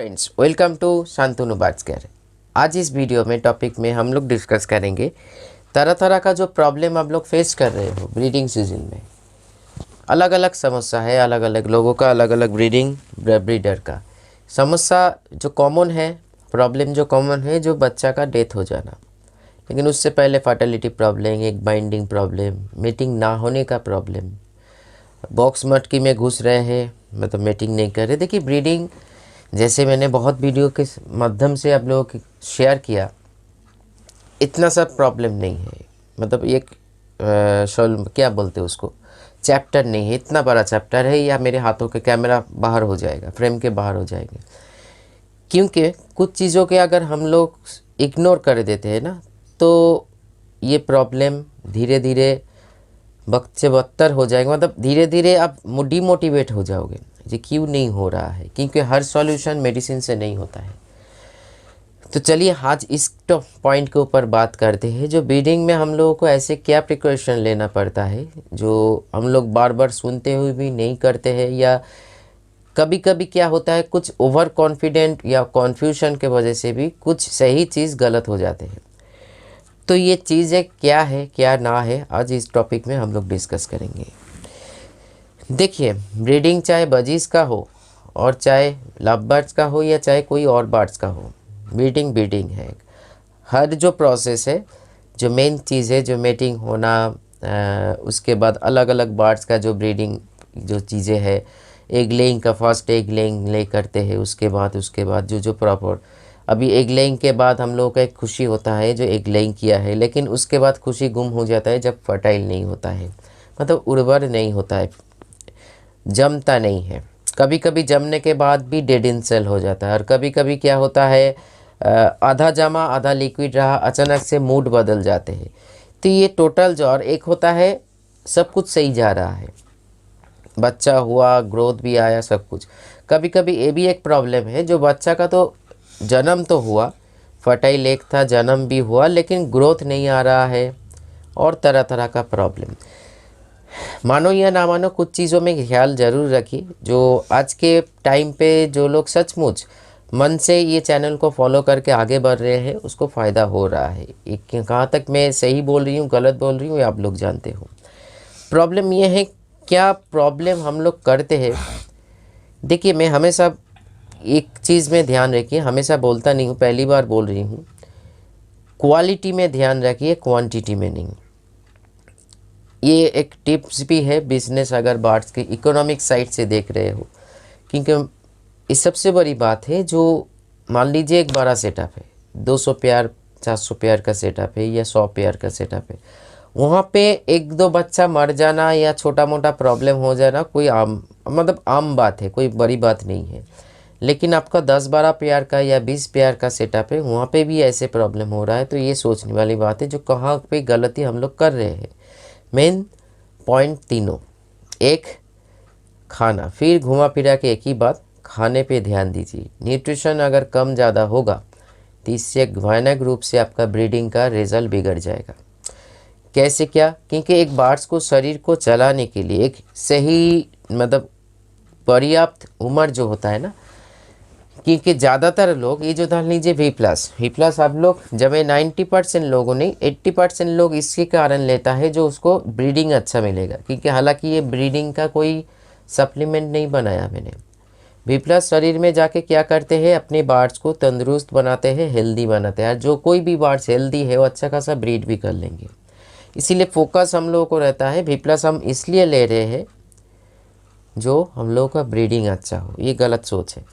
Friends, welcome to Shantanu Batsakar. आज इस video में टॉपिक में हम लोग डिस्कस करेंगे तरह तरह का जो प्रॉब्लम आप लोग फेस कर रहे हो ब्रीडिंग सीजन में। अलग अलग समस्या है, अलग अलग लोगों का, अलग अलग ब्रीडर का समस्या जो कॉमन है, प्रॉब्लम जो कॉमन है, जो बच्चा का डेथ हो जाना। लेकिन उससे पहले फर्टिलिटी प्रॉब्लम, एक बाइंडिंग प्रॉब्लम, मीटिंग ना होने का प्रॉब्लम, बॉक्स मटकी में घुस रहे हैं, मतलब मीटिंग नहीं कर रहे। देखिए, ब्रीडिंग जैसे मैंने बहुत वीडियो के माध्यम से आप लोगों को शेयर किया, इतना सब प्रॉब्लम नहीं है। मतलब एक क्या बोलते हैं उसको, चैप्टर नहीं है, इतना बड़ा चैप्टर है या मेरे हाथों के कैमरा बाहर हो जाएगा, फ्रेम के बाहर हो जाएंगे। क्योंकि कुछ चीज़ों के अगर हम लोग इग्नोर कर देते हैं ना, तो ये प्रॉब्लम धीरे धीरे वक्त से बदतर हो जाएगा। मतलब धीरे धीरे आप डिमोटिवेट हो जाओगे, ये क्यों नहीं हो रहा है, क्योंकि हर सॉल्यूशन मेडिसिन से नहीं होता है। तो चलिए आज इस पॉइंट के ऊपर बात करते हैं, जो ब्रीडिंग में हम लोगों को ऐसे क्या प्रिकॉशन लेना पड़ता है, जो हम लोग बार बार सुनते हुए भी नहीं करते हैं, या कभी कभी क्या होता है, कुछ ओवर कॉन्फिडेंट या कॉन्फ्यूजन के वजह से भी कुछ सही चीज़ गलत हो जाते हैं। तो ये चीज़ें क्या है क्या ना है, आज इस टॉपिक में हम लोग डिस्कस करेंगे। देखिए, ब्रीडिंग चाहे बजीज का हो और चाहे लव बर्ड्स का हो या चाहे कोई और बर्ड्स का हो, ब्रीडिंग ब्रीडिंग है। हर जो प्रोसेस है, जो मेन चीज़ है, जो मेटिंग होना, उसके बाद अलग अलग बर्ड्स का जो ब्रीडिंग जो चीज़ें है, एग लेइंग का फर्स्ट एग लेइंग ले करते हैं, उसके बाद जो प्रॉपर अभी एग लेइंग के बाद हम लोगों का एक खुशी होता है जो एग लेइंग किया है, लेकिन उसके बाद खुशी गुम हो जाता है जब फर्टाइल नहीं होता है, मतलब उर्वर नहीं होता है, जमता नहीं है। कभी कभी जमने के बाद भी डेड इन सेल हो जाता है, और कभी कभी क्या होता है, आधा जमा आधा लिक्विड रहा, अचानक से मूड बदल जाते हैं। तो ये टोटल जो, और एक होता है सब कुछ सही जा रहा है, बच्चा हुआ, ग्रोथ भी आया, सब कुछ। कभी कभी ये भी एक प्रॉब्लम है, जो बच्चा का तो जन्म तो हुआ, फर्टाइल एग था, जन्म भी हुआ, लेकिन ग्रोथ नहीं आ रहा है, और तरह तरह का प्रॉब्लम। मानो या ना मानो, कुछ चीज़ों में ख्याल ज़रूर रखिए। जो आज के टाइम पे जो लोग सचमुच मन से ये चैनल को फॉलो करके आगे बढ़ रहे हैं, उसको फ़ायदा हो रहा है। कहाँ तक मैं सही बोल रही हूँ, गलत बोल रही हूँ, ये आप लोग जानते हो। प्रॉब्लम ये है, क्या प्रॉब्लम हम लोग करते हैं। देखिए, मैं हमेशा एक चीज़ में ध्यान रखिए, हमेशा बोलता नहीं हूँ, पहली बार बोल रही हूँ, क्वालिटी में ध्यान रखिए, क्वांटिटी में नहीं। ये एक टिप्स भी है बिजनेस, अगर बर्ड्स के इकोनॉमिक साइड से देख रहे हो, क्योंकि ये सबसे बड़ी बात है। जो मान लीजिए एक बड़ा सेटअप है, 200 पेयर 400 पेयर का सेटअप है या 100 पेयर का सेटअप है, वहाँ पे एक दो बच्चा मर जाना या छोटा मोटा प्रॉब्लम हो जाना कोई आम बात है, कोई बड़ी बात नहीं है। लेकिन आपका 10-12 पेयर का या 20 पेयर का सेटअप है, वहाँ पे भी ऐसे प्रॉब्लम हो रहा है, तो ये सोचने वाली बात है, जो कहाँ पे गलती हम लोग कर रहे हैं। मेन पॉइंट तीनों, एक खाना, फिर घुमा फिरा के एक ही बात, खाने पे ध्यान दीजिए। न्यूट्रिशन अगर कम ज़्यादा होगा तो इससे भयानक रूप से आपका ब्रीडिंग का रिजल्ट बिगड़ जाएगा। कैसे क्या, क्योंकि एक बर्ड्स को शरीर को चलाने के लिए एक सही, मतलब पर्याप्त उम्र जो होता है ना, क्योंकि ज़्यादातर लोग ये जो ध्यान लीजिए V+ आप लोग जब 90% लोगों ने 80% लोग इसके कारण लेता है जो उसको ब्रीडिंग अच्छा मिलेगा, क्योंकि हालांकि ये ब्रीडिंग का कोई सप्लीमेंट नहीं बनाया मैंने। V+ शरीर में जाके क्या करते हैं, अपने बर्ड्स को तंदुरुस्त बनाते हैं, हेल्दी बनाते हैं। जो कोई भी बर्ड्स हेल्दी है वो अच्छा खासा ब्रीड भी कर लेंगे। इसीलिए फोकस हम लोगों को रहता है, V+ हम इसलिए ले रहे हैं जो हम लोगों का ब्रीडिंग अच्छा हो। ये गलत सोच है।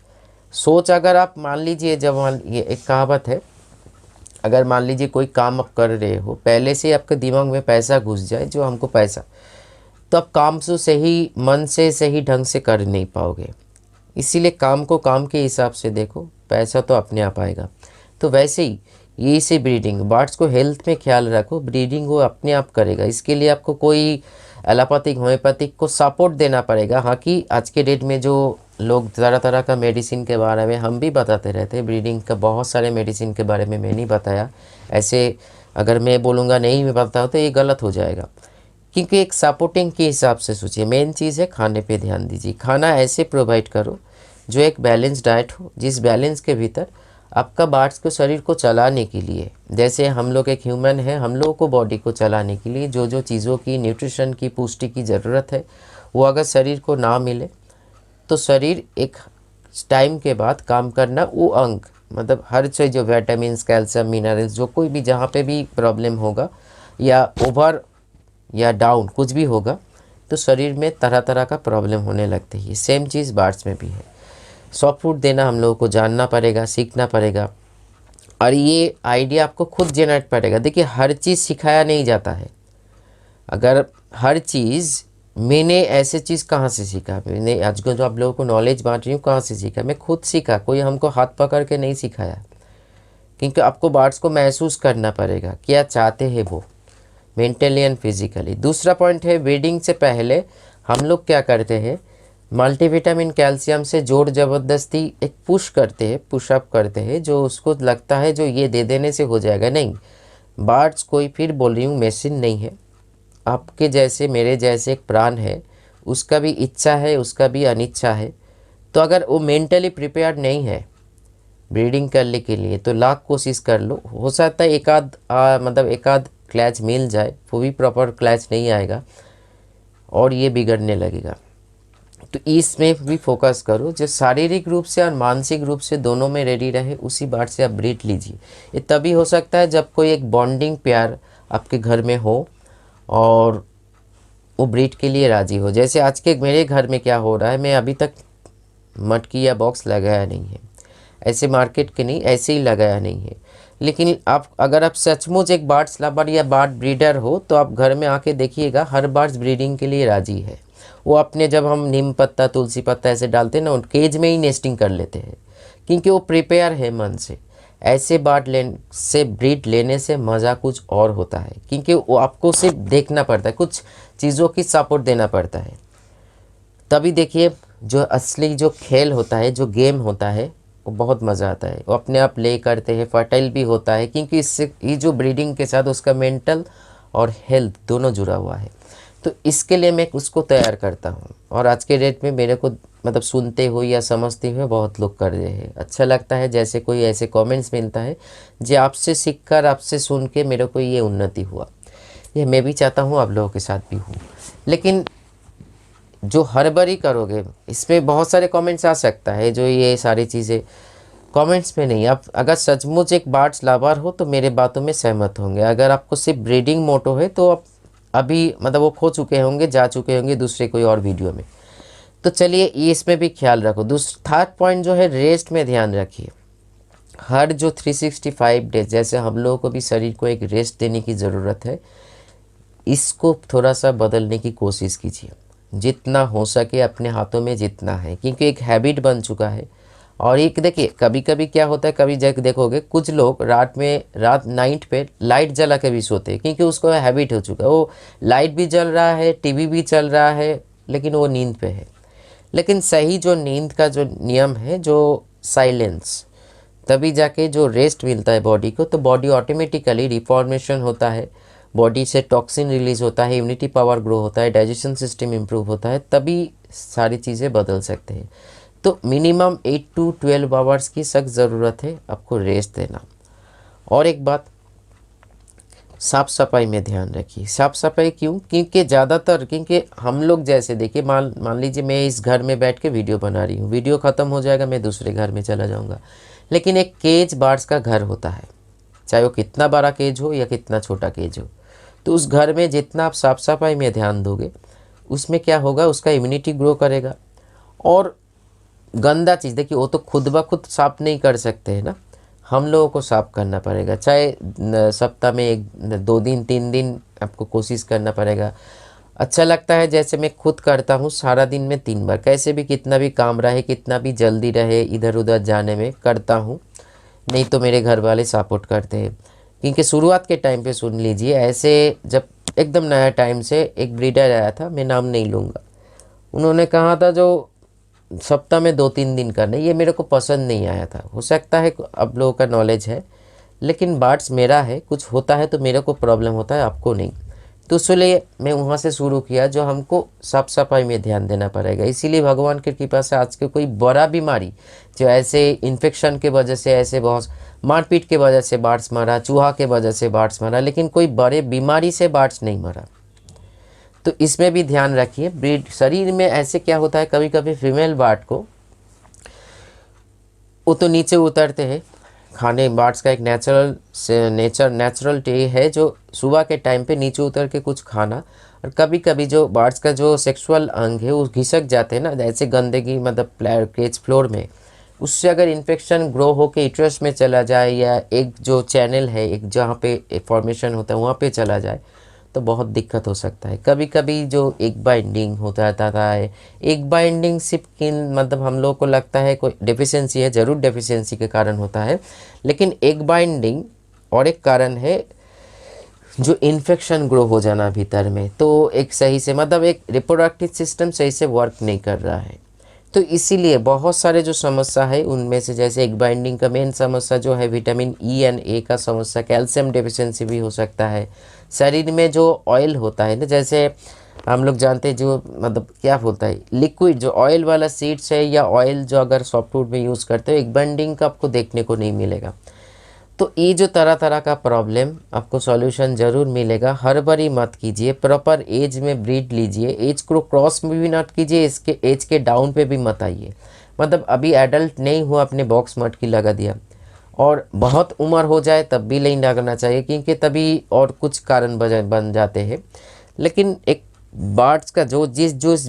सोच, अगर आप मान लीजिए, ये एक कहावत है, अगर मान लीजिए कोई काम आप कर रहे हो, पहले से आपके दिमाग में पैसा घुस जाए, जो हमको पैसा, तो आप काम से सही मन से सही ढंग से कर नहीं पाओगे। इसीलिए काम को काम के हिसाब से देखो, पैसा तो अपने आप आएगा। तो वैसे ही यही से ब्रीडिंग, बर्ड्स को हेल्थ में ख्याल रखो, ब्रीडिंग वो अपने आप करेगा। इसके लिए आपको कोई एलोपैथिक होम्योपैथिक को सपोर्ट देना पड़ेगा। हाँ, कि आज के डेट में जो लोग तरह तरह का मेडिसिन के बारे में हम भी बताते रहते हैं, ब्रीडिंग का बहुत सारे मेडिसिन के बारे में मैं नहीं बताया। ऐसे अगर मैं बोलूँगा नहीं मैं बताऊँ तो ये गलत हो जाएगा, क्योंकि एक सपोर्टिंग के हिसाब से सोचिए। मेन चीज़ है खाने पे ध्यान दीजिए। खाना ऐसे प्रोवाइड करो जो एक बैलेंस डाइट हो, जिस बैलेंस के भीतर आपका बर्ड्स को शरीर को चलाने के लिए, जैसे हम लोग एक ह्यूमन है, हम लोगों को बॉडी को चलाने के लिए जो जो चीज़ों की न्यूट्रिशन की पुष्टि की ज़रूरत है वो अगर शरीर को ना मिले तो शरीर एक टाइम के बाद काम करना वो अंग, मतलब हर चीज़ जो विटामिन्स, कैल्शियम, मिनरल्स, जो कोई भी जहाँ पे भी प्रॉब्लम होगा या ओवर या डाउन कुछ भी होगा तो शरीर में तरह तरह का प्रॉब्लम होने लगती है। सेम चीज़ बर्ड्स में भी है। सॉफ्ट फूड देना हम लोगों को जानना पड़ेगा, सीखना पड़ेगा, और ये आइडिया आपको खुद जनरेट पड़ेगा। देखिए हर चीज़ सिखाया नहीं जाता है। अगर हर चीज़ मैंने ऐसे चीज़ कहाँ से सीखा, मैंने आज जो आप लोगों को नॉलेज बांट रही हूँ कहाँ से सीखा, मैं खुद सीखा, कोई हमको हाथ पकड़ के नहीं सिखाया। क्योंकि आपको बर्ड्स को महसूस करना पड़ेगा क्या चाहते हैं वो, मेंटली एंड फिजिकली। दूसरा पॉइंट है, ब्रीडिंग से पहले हम लोग क्या करते हैं, मल्टीविटामिन कैल्शियम से जोर ज़बरदस्ती एक पुश करते हैं, पुशअप करते हैं, जो उसको लगता है जो ये दे देने से हो जाएगा। नहीं, बर्ड्स कोई, फिर बोल रही हूँ, मशीन नहीं है। आपके जैसे मेरे जैसे एक प्राण है, उसका भी इच्छा है, उसका भी अनिच्छा है। तो अगर वो मेंटली प्रिपेयर्ड नहीं है ब्रीडिंग करने के लिए तो लाख कोशिश कर लो, हो सकता है एक आध मतलब एक आध क्लैच मिल जाए, वो भी प्रॉपर क्लैच नहीं आएगा और ये बिगड़ने लगेगा। तो इसमें भी फोकस करो, जो शारीरिक रूप से और मानसिक रूप से दोनों में रेडी रहे, उसी बात से आप ब्रीड लीजिए। ये तभी हो सकता है जब कोई एक बॉन्डिंग प्यार आपके घर में हो और वो ब्रीड के लिए राज़ी हो। जैसे आज के मेरे घर में क्या हो रहा है, मैं अभी तक मटकी या बॉक्स लगाया नहीं है, ऐसे मार्केट के नहीं, ऐसे ही लगाया नहीं है। लेकिन आप अगर आप सचमुच एक बर्ड्स लवर या बर्ड ब्रीडर हो तो आप घर में आके देखिएगा, हर बर्ड्स ब्रीडिंग के लिए राज़ी है। वो अपने, जब हम नीम पत्ता, तुलसी पत्ता ऐसे डालते हैं ना, उन केज में ही नेस्टिंग कर लेते हैं, क्योंकि वो प्रिपेयर है मन से। ऐसे बर्ड से ब्रीड लेने से मज़ा कुछ और होता है, क्योंकि वो आपको सिर्फ देखना पड़ता है, कुछ चीज़ों की सपोर्ट देना पड़ता है। तभी देखिए जो असली जो खेल होता है, जो गेम होता है, वो बहुत मज़ा आता है। वो अपने आप ले करते हैं, फर्टाइल भी होता है, क्योंकि इससे ये जो ब्रीडिंग के साथ उसका मेंटल और हेल्थ दोनों जुड़ा हुआ है। तो इसके लिए मैं उसको तैयार करता हूँ, और आज के डेट में मेरे को मतलब सुनते हुए या समझते हुए बहुत लोग कर रहे हैं। अच्छा लगता है जैसे कोई ऐसे कमेंट्स मिलता है जो आपसे सीख कर, आपसे सुन के मेरे को ये उन्नति हुआ। ये मैं भी चाहता हूँ आप लोगों के साथ भी हूँ। लेकिन जो हड़बड़ी करोगे, इसमें बहुत सारे कमेंट्स आ सकता है, जो ये सारी चीज़ें कमेंट्स में नहीं। आप अगर सचमुच एक बर्ड्स लवर हो तो मेरे बातों में सहमत होंगे। अगर आपको सिर्फ ब्रीडिंग मोटो है तो आप अभी मतलब वो खो चुके होंगे, जा चुके होंगे दूसरे कोई और वीडियो में। तो चलिए ये इसमें भी ख्याल रखो। थर्ड पॉइंट जो है, रेस्ट में ध्यान रखिए। हर जो 365 डेज, जैसे हम लोगों को भी शरीर को एक रेस्ट देने की ज़रूरत है, इसको थोड़ा सा बदलने की कोशिश कीजिए जितना हो सके, अपने हाथों में जितना है, क्योंकि एक हैबिट बन चुका है। और एक देखिए कभी कभी क्या होता है, कभी जब देखोगे कुछ लोग रात नाइट पे लाइट जला के भी सोते हैं, क्योंकि उसको हैबिट हो चुका है। वो लाइट भी जल रहा है, टीवी भी चल रहा है, लेकिन वो नींद पे है। लेकिन सही जो नींद का जो नियम है, जो साइलेंस, तभी जाके जो रेस्ट मिलता है बॉडी को, तो बॉडी ऑटोमेटिकली रिफॉर्मेशन होता है, बॉडी से टॉक्सिन रिलीज होता है, इम्यूनिटी पावर ग्रो होता है, डाइजेशन सिस्टम इम्प्रूव होता है, तभी सारी चीज़ें बदल सकते हैं। तो मिनिमम 8 to 12 आवर्स की सख्त ज़रूरत है आपको रेस्ट देना। और एक बात, साफ़ सफाई में ध्यान रखिए। साफ़ सफाई क्यों? क्योंकि ज़्यादातर, क्योंकि हम लोग जैसे देखिए, मान लीजिए मैं इस घर में बैठ के वीडियो बना रही हूँ, वीडियो ख़त्म हो जाएगा, मैं दूसरे घर में चला जाऊँगा। लेकिन एक केज बर्ड्स का घर होता है, चाहे वो कितना बड़ा केज हो या कितना छोटा केज हो। तो उस घर में जितना आप साफ़ सफाई में ध्यान दोगे, उसमें क्या होगा, उसका इम्यूनिटी ग्रो करेगा। और गंदा चीज़, देखिए वो तो खुद ब खुद साफ़ नहीं कर सकते हैं ना, हम लोगों को साफ़ करना पड़ेगा। चाहे सप्ताह में 2 दिन 3 दिन आपको कोशिश करना पड़ेगा। अच्छा लगता है जैसे मैं खुद करता हूँ, सारा दिन में 3 बार, कैसे भी कितना भी काम रहे, कितना भी जल्दी रहे, इधर उधर जाने में करता हूँ। नहीं तो मेरे घर वाले सपोर्ट करते हैं, क्योंकि शुरुआत के टाइम पे सुन लीजिए, ऐसे जब एकदम नया टाइम से एक ब्रीडर आया था, मैं नाम नहीं लूँगा, उन्होंने कहा था जो सप्ताह में 2-3 दिन करने, ये मेरे को पसंद नहीं आया था। हो सकता है अब लोगों का नॉलेज है, लेकिन बर्ड्स मेरा है, कुछ होता है तो मेरे को प्रॉब्लम होता है, आपको नहीं। तो इसलिए मैं वहाँ से शुरू किया, जो हमको साफ सफाई में ध्यान देना पड़ेगा। इसीलिए भगवान की कृपा से आज के कोई बड़ा बीमारी जो ऐसे इन्फेक्शन के वजह से, ऐसे बहुत मारपीट के वजह से बार्ड्स मरा, चूहा के वजह से बार्ड्स मरा, लेकिन कोई बड़े बीमारी से बार्ड्स नहीं मरा। तो इसमें भी ध्यान रखिए। ब्रीड शरीर में ऐसे क्या होता है, कभी कभी फीमेल बार्ड को वो तो नीचे उतरते हैं खाने, बार्ड्स का एक नेचुरल टे है जो सुबह के टाइम पे नीचे उतर के कुछ खाना। और कभी कभी जो बार्ड्स का जो सेक्सुअल अंग है वो घिसक जाते हैं ना, ऐसे गंदगी मतलब केज फ्लोर में, उससे अगर इन्फेक्शन ग्रो होके यूट्रस में चला जाए, या एक जो चैनल है एक जहाँ पे फॉर्मेशन होता है वहाँ पे चला जाए, तो बहुत दिक्कत हो सकता है। कभी कभी जो एग बाइंडिंग होता है, एग बाइंडिंग सिर्फ किन मतलब हम लोग को लगता है कोई डेफिशिएंसी है, ज़रूर डेफिशिएंसी के कारण होता है, लेकिन एग बाइंडिंग और एक कारण है जो इन्फेक्शन ग्रो हो जाना भीतर में। तो एक सही से मतलब एक रिप्रोडक्टिव सिस्टम सही से वर्क नहीं कर रहा है। तो इसीलिए बहुत सारे जो समस्या है उनमें से, जैसे एग बाइंडिंग का मेन समस्या जो है विटामिन ई एंड ए का समस्या, कैल्शियम डेफिशिएंसी भी हो सकता है। शरीर में जो ऑयल होता है ना, जैसे हम लोग जानते हैं जो मतलब क्या होता है लिक्विड जो ऑयल वाला सीड्स है, या ऑयल जो अगर सॉफ्टवुड में यूज़ करते हो, एग बाइंडिंग का आपको देखने को नहीं मिलेगा। तो ये जो तरह तरह का प्रॉब्लम आपको सॉल्यूशन ज़रूर मिलेगा। हर बारी मत कीजिए, प्रॉपर एज में ब्रीड लीजिए, एज को क्रॉस में भी मत कीजिए, इसके एज के डाउन पे भी मत आइए। मतलब अभी एडल्ट नहीं हुआ अपने बॉक्स मटकी लगा दिया, और बहुत उम्र हो जाए तब भी नहीं लगना चाहिए, क्योंकि तभी और कुछ कारण बन जाते हैं। लेकिन एक बार्ड्स का जो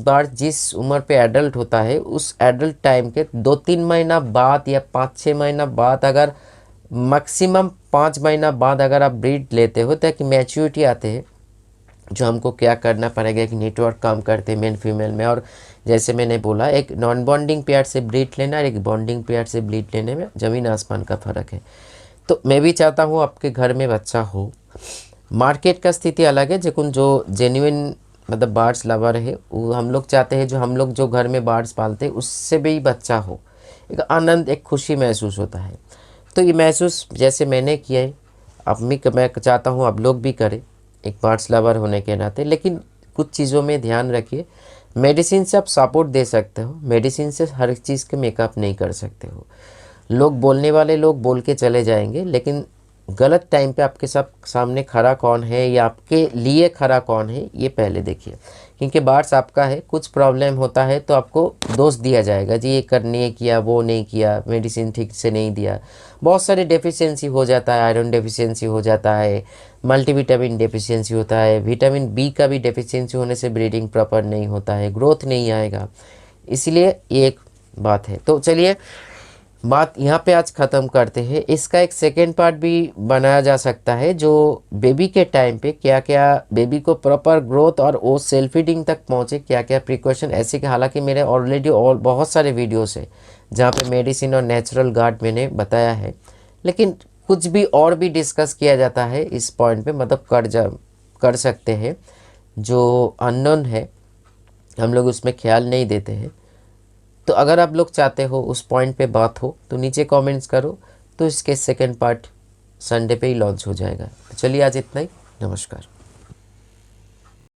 बार्ड जिस उम्र पे एडल्ट होता है, उस एडल्ट टाइम के 2-3 महीना बाद या 5-6 महीना बाद, अगर मैक्सिमम 5 महीना बाद अगर आप ब्रीड लेते हो, ताकि मैच्योरिटी आते हैं, जो हमको क्या करना पड़ेगा, एक नेटवर्क काम करते हैं मेल फीमेल में। और जैसे मैंने बोला, एक नॉन बॉन्डिंग पेयर से ब्रीड लेना और एक बॉन्डिंग पेयर से ब्रीड लेने में ज़मीन आसमान का फ़र्क है। तो मैं भी चाहता हूँ आपके घर में बच्चा हो। मार्केट का स्थिति अलग है, लेकिन जो जेन्युइन मतलब बार्ड्स लवर है वो हम लोग चाहते हैं, जो हम लोग जो घर में बार्ड्स पालते हैं उससे भी बच्चा हो, एक आनंद, एक खुशी महसूस होता है। तो ये महसूस जैसे मैंने किया है, अब मैं चाहता हूँ आप लोग भी करें, एक बार्ड्स लवर होने के नाते। लेकिन कुछ चीज़ों में ध्यान रखिए। मेडिसिन से आप सपोर्ट दे सकते हो, मेडिसिन से हर चीज़ के मेकअप नहीं कर सकते हो। लोग बोलने वाले लोग बोल के चले जाएंगे, लेकिन गलत टाइम पे आपके सामने खड़ा कौन है या आपके लिए खड़ा कौन है, ये पहले देखिए। क्योंकि बार्ड्स आपका है, कुछ प्रॉब्लम होता है तो आपको दोष दिया जाएगा, जी ये नहीं किया, वो नहीं किया, मेडिसिन ठीक से नहीं दिया, बहुत सारे डेफिशिएंसी हो जाता है, आयरन डेफिशिएंसी हो जाता है, मल्टीविटामिन डेफिशिएंसी होता है, विटामिन बी का भी डेफिशिएंसी होने से ब्रीडिंग प्रॉपर नहीं होता है, ग्रोथ नहीं आएगा। इसलिए ये एक बात है। तो चलिए बात यहाँ पे आज ख़त्म करते हैं। इसका एक सेकेंड पार्ट भी बनाया जा सकता है, जो बेबी के टाइम पे क्या क्या बेबी को प्रॉपर ग्रोथ और वो सेल्फ फीडिंग तक पहुँचे, क्या क्या प्रिकॉशन ऐसे कि, हालांकि मेरे ऑलरेडी और बहुत सारे वीडियोस है जहाँ पे मेडिसिन और नेचुरल गार्ड मैंने बताया है, लेकिन कुछ भी और भी डिस्कस किया जाता है इस पॉइंट पे, मतलब कर सकते हैं, जो अननोन है हम लोग उसमें ख्याल नहीं देते हैं। तो अगर आप लोग चाहते हो उस पॉइंट पे बात हो तो नीचे कमेंट्स करो, तो इसके सेकंड पार्ट संडे पे ही लॉन्च हो जाएगा। चलिए आज इतना ही, नमस्कार।